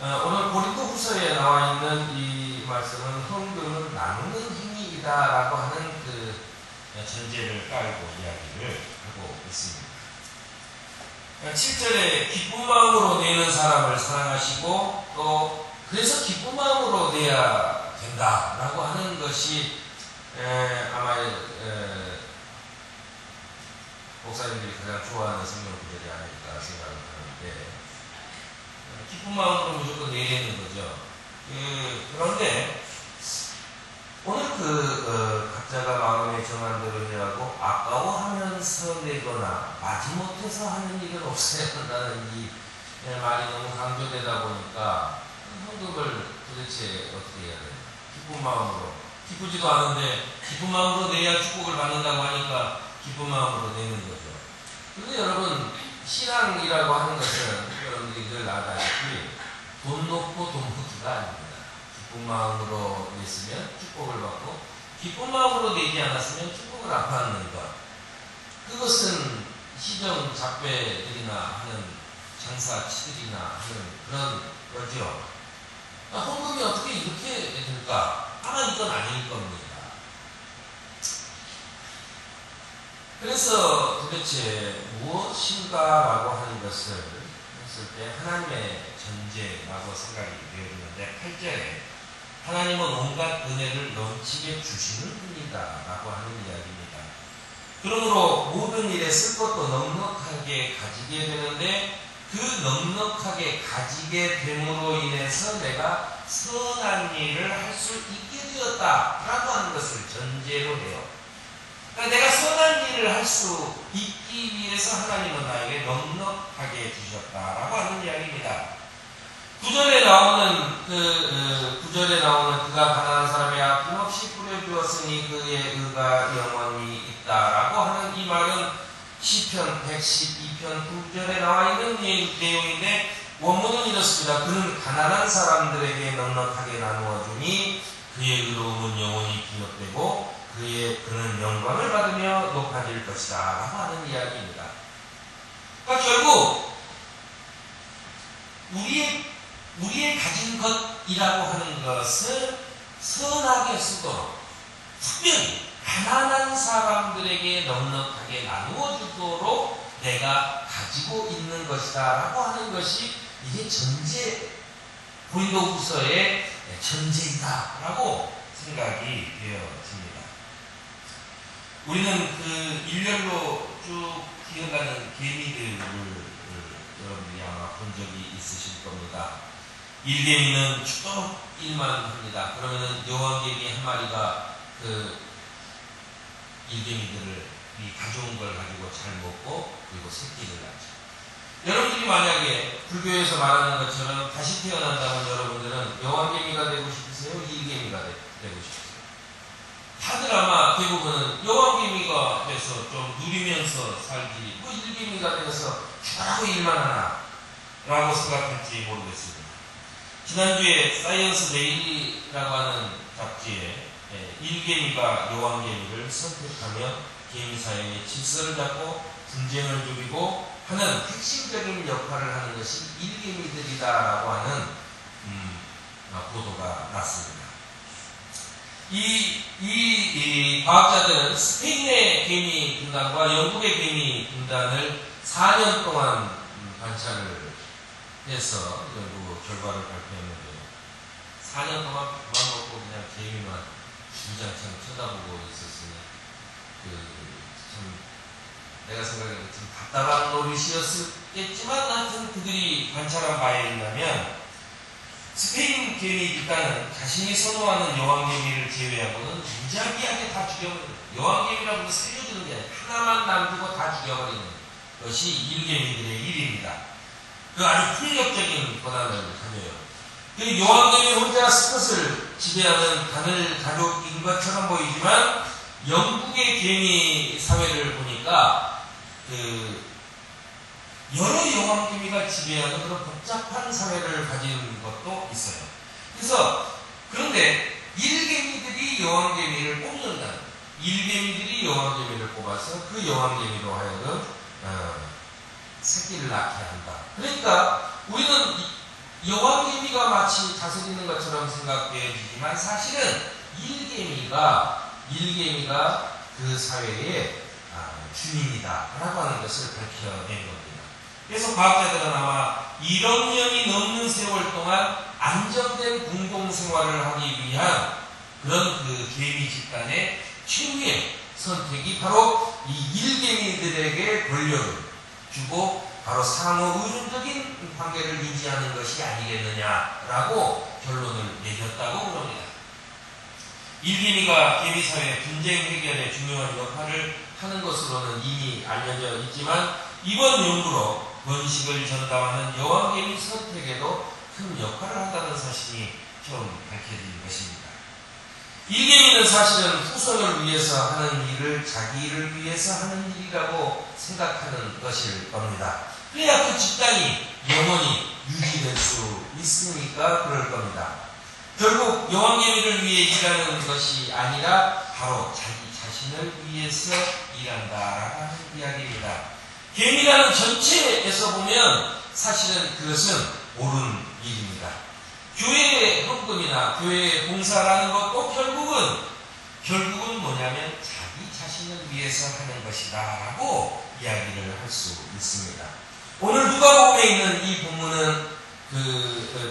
오늘 고린도후서에 나와 있는 이 말씀은 헌금은 나누는 행위이다라고 하는 그 전제를 깔고 이야기를 하고 있습니다. 7절에 기쁜 마음으로 내는 사람을 사랑하시고 또 그래서 기쁜 마음으로 내야 된다라고 하는 것이 아마 목사님들이 가장 좋아하는 성경 구절이 아닐까 생각을 하는데 기쁜 마음으로 무조건 내야 되는 거죠. 그런데 오늘 각자가 마음에 정한 대로 해야하고 아까워하면서 내거나 마지못해서 하는 일은 없어야 한다는 이 말이 너무 강조되다 보니까 헌금을 도대체 어떻게 해야 되나? 기쁜 마음으로, 기쁘지도 않은데 기쁜 마음으로 내야 축복을 받는다고 하니까 기쁜 마음으로 내는 거죠. 그런데 여러분, 신앙이라고 하는 것은 여러분들이 늘 아다시피 돈 놓고 돈 묻기가 아닙니다. 기쁜 마음으로 냈으면 축복을 받고 기쁜 마음으로 내지 않았으면 축복을 안 받는 것. 그것은 시정 잡배들이나 하는 장사치들이나 하는 그런 거죠. 헌금이 어떻게 이렇게 될까? 아마 이건 아닐 겁니다. 그래서 도대체 무엇인가라고 하는 것을 했을 때 하나님의 전제라고 생각이 되어지는데 8절에 하나님은 온갖 은혜를 넘치게 주시는 분이다라고 하는 이야기입니다. 그러므로 모든 일에 쓸 것도 넉넉하게 가지게 되는데 그 넉넉하게 가지게 됨으로 인해서 내가 선한 일을 할 수 있게 되었다라고 하는 것을 전제로 해요. 그러니까 내가 선한 일을 할 수 있기 위해서 하나님은 나에게 넉넉하게 주셨다라고 하는 이야기입니다. 9절에 나오는 그가 가난한 사람의 아낌없이 뿌려주었으니 그의 의가 영원히 있다라고 하는 이 말은 시편 112편 9절에 나와 있는 내용인데 원문은 이렇습니다. 그는 가난한 사람들에게 넉넉하게 나누어 주니 그의 의로움은 영원히 기억되고 그는 영광을 받으며 높아질 것이다 라고 하는 이야기입니다. 그러니까 결국 우리의 가진 것이라고 하는 것을 선하게 쓰도록 특별히 가난한 사람들에게 넉넉하게 나누어 주도록 내가 가지고 있는 것이다 라고 하는 것이 이게 고린도후서의 전제이다 라고 생각이 되어집니다. 우리는 그 일렬로 쭉 기어가는 개미들을 여러분들이 아마 본 적이 있으실 겁니다. 일개미는 쭉 일만 합니다. 그러면은 여왕개미 한 마리가 그 일개미들을 가져온 걸 가지고 잘 먹고 그리고 새끼를 낳죠. 여러분들이 만약에 불교에서 말하는 것처럼 다시 태어난다면 여러분들은 여왕개미가 되고 싶으세요? 일개미가 되고 싶으세요? 다들 아마 대부분은 여왕개미가 돼서 좀 누리면서 살지 일개미가 돼서 주라고 일만 하나 라고 생각할지 모르겠습니다. 지난주에 사이언스 데일리라고 하는 잡지에 일개미가 여왕개미를 선택하며 개미사회의 질서를 잡고 분쟁을 줄이고 하는 핵심적인 역할을 하는 것이 일개미들이다라고 하는 보도가 났습니다. 이 과학자들은 스페인의 개미 군단과 영국의 개미 군단을 4년 동안 관찰을 해서 연구 결과를 발표했는데요. 4년 동안 밥만 먹고 그냥 개미만 주장창 쳐다보고 있었으니 참 내가 생각해도 좀 답답한 노릇이었겠지만 하여튼 그들이 관찰한 바에 의하면 스페인 개미 집단은 자신이 선호하는 여왕개미를 제외하고는 무자비하게 다 죽여버리는 여왕개미라고 살려주는 게 아니라 하나만 남기고 다 죽여버리는 것이 일개미들의 일입니다. 그 아주 폭력적인 권한을 가져요. 그 여왕개미 혼자 스컷을 지배하는 단일 가족인 것처럼 보이지만 영국의 개미 사회를 보니까 여러 여왕개미가 지배하는 그런 복잡한 사회를 가진 것도 있어요. 그런데 일개미들이 여왕개미를 뽑는다. 일개미들이 여왕개미를 뽑아서 그 여왕개미로 하여금 새끼를 낳게 한다. 그러니까 우리는 여왕개미가 마치 다스리는 것처럼 생각되지만 사실은 일개미가 그 사회의 주인이다라고 하는 것을 밝혀낸 겁니다. 그래서 과학자들은 아마 1억 년이 넘는 세월 동안 안정된 공동생활을 하기 위한 그런 그 개미 집단의 최후의 선택이 바로 이 일개미들에게 권력을 주고 바로 상호 의존적인 관계를 유지하는 것이 아니겠느냐라고 결론을 내렸다고 그럽니다. 일개미가 개미사회 분쟁 해결에 중요한 역할을 하는 것으로는 이미 알려져 있지만 이번 연구로 번식을 전담하는 여왕개미 선택에도 큰 역할을 한다는 사실이 처음 밝혀진 것입니다. 일개미는 사실은 후손을 위해서 하는 일을 자기 일을 위해서 하는 일이라고 생각하는 것일 겁니다. 그래야 그 집단이 영원히 유지될 수 있으니까 그럴 겁니다. 결국 여왕개미를 위해 일하는 것이 아니라 바로 자기 자신을 위해서 일한다라는 이야기입니다. 개미라는 전체에서 보면 사실은 그것은 옳은 일입니다. 교회의 헌금이나 교회의 봉사라는 것도 결국은 뭐냐면 자기 자신을 위해서 하는 것이다 라고 이야기를 할 수 있습니다. 오늘 누가복음에 있는 이 본문은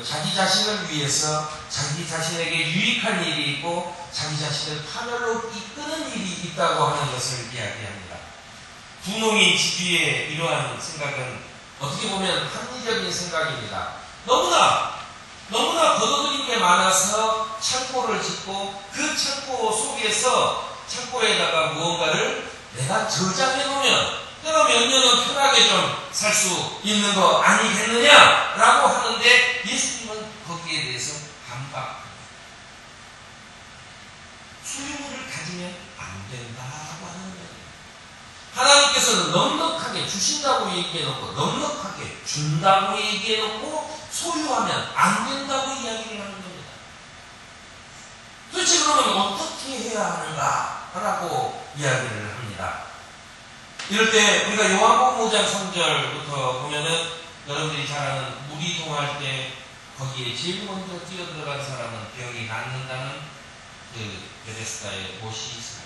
자기 자신을 위해서 자기 자신에게 유익한 일이 있고 자기 자신을 파멸로 이끄는 일이 있다고 하는 것을 이야기합니다. 분홍이 지주의 이러한 생각은 어떻게 보면 합리적인 생각입니다. 너무나 거둬들인 게 많아서 창고를 짓고 그 창고 속에서 창고에다가 무언가를 내가 저장해 놓으면 내가 몇 년은 편하게 좀 살 수 있는 거 아니겠느냐라고 하는데 예수님은 거기에 대해서 반박합니다. 소유물을 가지면 안 된다고 하는 거예요. 하나님께서는 넉넉하게 주신다고 얘기해놓고 넉넉하게 준다고 얘기해놓고 소유하면 안 된다고 이야기를 하는 겁니다. 도대체 그러면 어떻게 해야 하는가라고 이야기를 합니다. 이럴 때 우리가 요한복음 5장 3절부터 보면은 여러분들이 잘 아는 물이 동할 때 거기에 제일 먼저 뛰어들어간 사람은 병이 낫는다는 그 베데스다의 못이 있어요.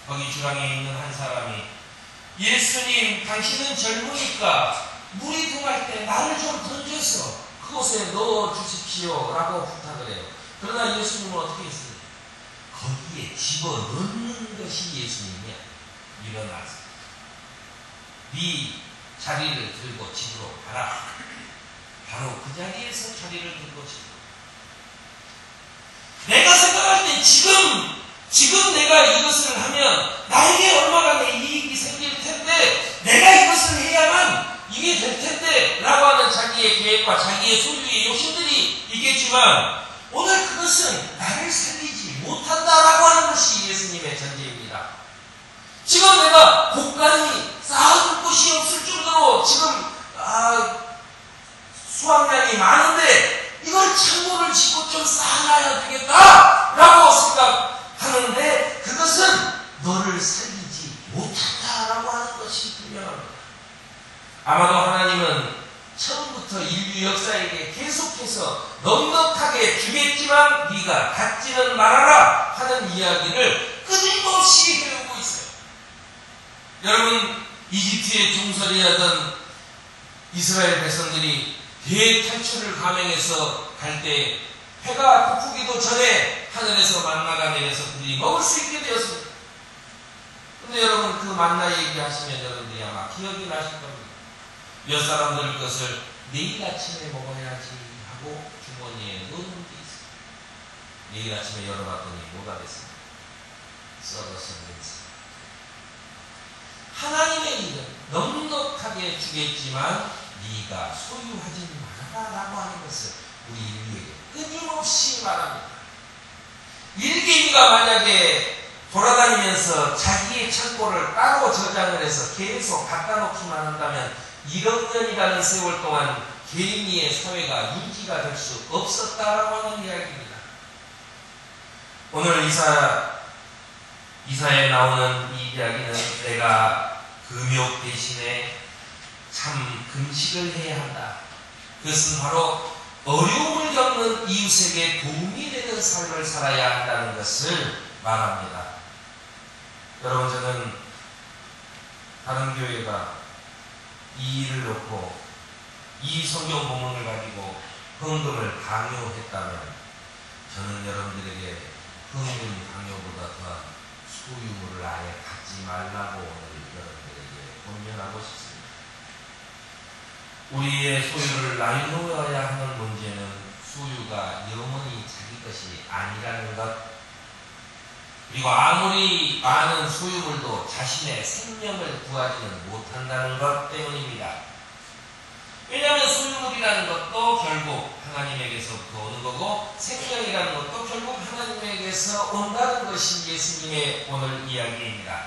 거기 주랑에 있는 한 사람이 예수님 당신은 젊으니까 물이 동할 때 나를 좀 던져서 그곳에 넣어 주십시오 라고 부탁을 해요. 그러나 예수님은 어떻게 했어요? 거기에 집어넣는 것이 예수님이야. 일어나서 네 자리를 들고 집으로 가라. 바로 그 자리에서 자리를 들고 집으로. 내가 생각할 때 지금 내가 이것을 하면 나에게 얼마나 내 이익이 생길 텐데 내가 이것을 해야만 이게 될 텐데 라고 하는 자기의 계획과 자기의 소유의 욕심들이 있겠지만 오늘 그것은 나를 살리지 못한다라고 하는 것이 예수님의 전제입니다. 지금 내가 곳간이 쌓을 곳이 없을 정도로 지금 수확량이 많은데 이걸 창고를 짓고 좀 쌓아놔야 되겠다라고 생각하는데 그것은 너를 살리지 못한다라고 하는 것이 분명합니다. 아마도 하나님은 처음부터 인류 역사에게 계속해서 넉넉하게 주겠지만 네가 갖지는 말아라 하는 이야기를 끊임없이 해오고 있어요. 여러분 이집트의 종살이하던 이스라엘 백성들이 대탈출을 감행해서 갈 때 해가 돋기도 전에 하늘에서 만나가 내려서 그들이 먹을 수 있게 되었습니다. 그런데 여러분 그 만나 얘기하시면 여러분들이 아마 기억이 나실 겁니다. 몇 사람들 그것을 내일 아침에 먹어야지 하고 주머니에 넣은 게 있어요. 내일 아침에 열어봤더니 뭐가 됐습니까? 썩어서 하나님의 일은 넉넉하게 주겠지만 네가 소유하지 말아라라고 하는 것을 우리 인류에게 끊임없이 말합니다. 일개미가 만약에 돌아다니면서 자기의 창고를 따로 저장을 해서 계속 갖다 놓기만 한다면 1억 년이라는 세월 동안 개미의 사회가 유지가 될 수 없었다라고 하는 이야기입니다. 오늘 이사에 나오는 이 이야기는 내가 금욕 대신에 참 금식을 해야 한다. 그것은 바로 어려움을 겪는 이웃에게 도움이 되는 삶을 살아야 한다는 것을 말합니다. 여러분, 저는 다른 교회가 이 일을 놓고 이 성경 본문을 가지고 헌금을 강요했다면 저는 여러분들에게 헌금 강요보다 더한 소유물을 아예 갖지 말라고 오늘 여러분들에게 권면하고 싶습니다. 우리의 소유를 나누어야 하는 문제는 소유가 영원히 자기 것이 아니라는 것, 그리고 아무리 많은 소유물도 자신의 생명을 구하지는 못한다는 것 때문입니다. 왜냐하면 소유물이라는 것도 결국 하나님에게서부터 오는 거고 생명이라는 것도 결국 하나님에게서 온다는 것이 예수님의 오늘 이야기입니다.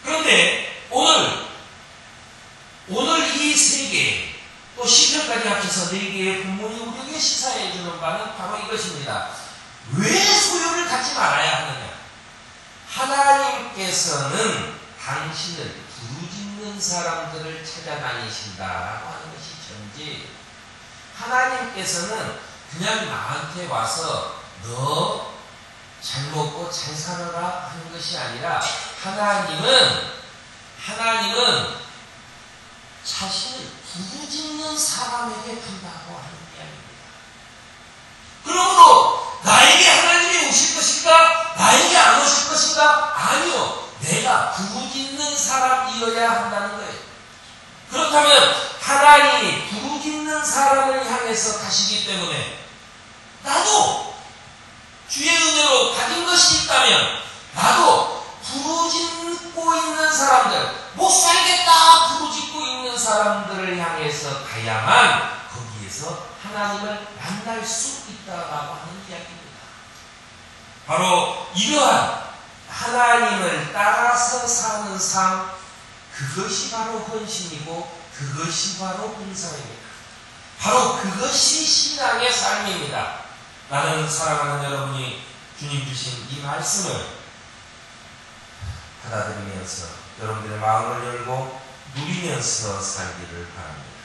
그런데 오늘 이 세 개, 또 시편까지 합쳐서 네 개의 본문이 우리에게 시사해 주는 바는 바로 이것입니다. 왜 소유를 갖지 말아야 하느냐? 하나님께서는 당신을 부르짖는 사람들을 찾아다니신다라고 하는 것이 전제예요. 하나님께서는 그냥 나한테 와서 너 잘 먹고 잘 살아라 하는 것이 아니라 하나님은 자신을 부르짖는 사람에게 간다고 하는 이야기입니다. 그러므로 나에게 하나님이 오실 것인가? 나에게 안 오실 것인가? 아니요. 내가 부르짖는 사람이어야 한다는 거예요. 그렇다면 하나님이 부르짖는 사람을 향해서 가시기 때문에 나도 주의 은혜로 가진 것이 있다면 나도 부르짖고 있는 사람들, 못 살겠다 부르짖고 있는 사람들을 향해서 가야만 거기에서 하나님을 만날 수 있다라고 하는 이야기입니다. 바로 이러한 하나님을 따라서 사는 삶, 그것이 바로 헌신이고 그것이 바로 봉사입니다. 바로 그것이 신앙의 삶입니다. 나는 사랑하는 여러분이 주님 주신 이 말씀을 받아들이면서 여러분들의 마음을 열고 누리면서 살기를 바랍니다.